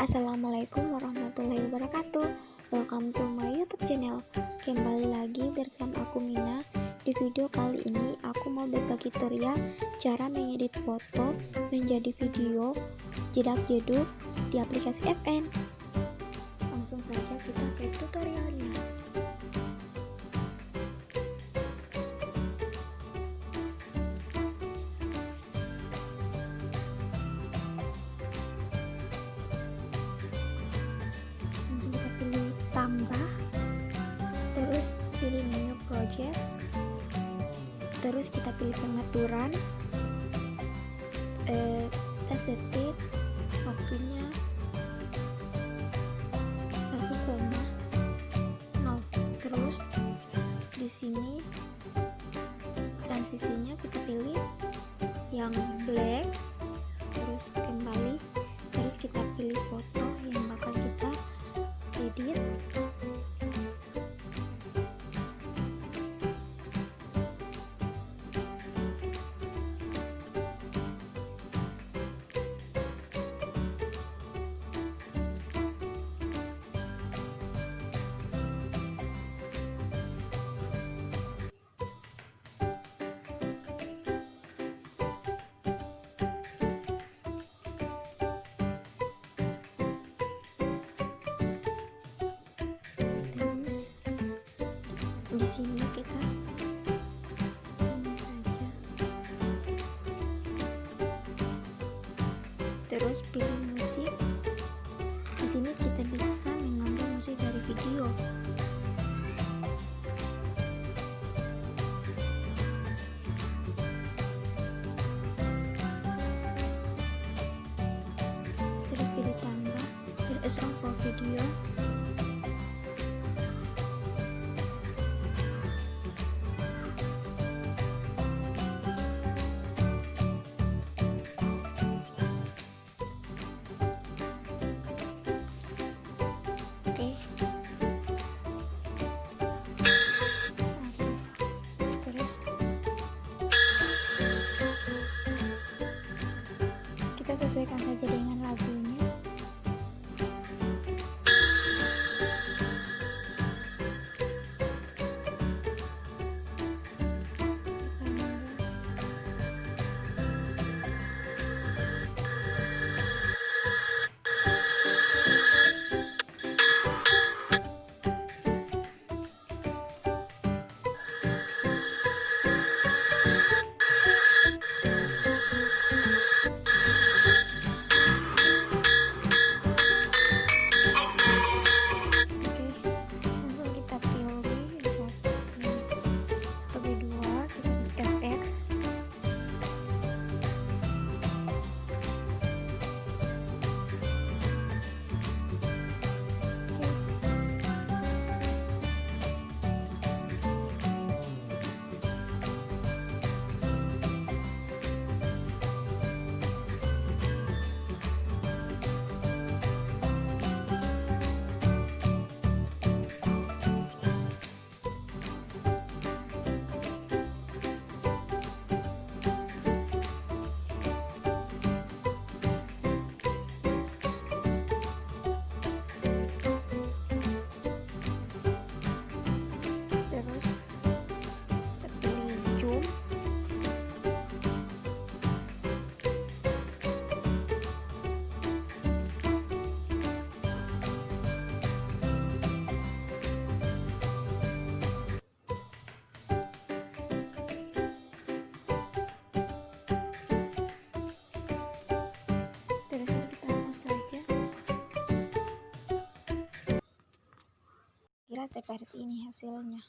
Assalamualaikum warahmatullahi wabarakatuh. Welcome to my YouTube channel. Kembali lagi bersama aku Mina. Di video kali ini aku mau berbagi tutorial cara mengedit foto menjadi video Jedak Jedug di aplikasi FN. Langsung saja kita ke tutorialnya. Tambah, terus pilih new project, terus kita pilih pengaturan, kita setting waktunya 1,0. Terus di sini transisinya kita pilih yang black, terus kembali, terus kita pilih foto yang bakal kita edit. Di sini kita ini saja, terus pilih musik. Di sini kita bisa mengambil musik dari video. Terus pilih tambah, create a song for video. Terus kita sesuaikan saja dengan lagunya. Saja kira seperti ini hasilnya.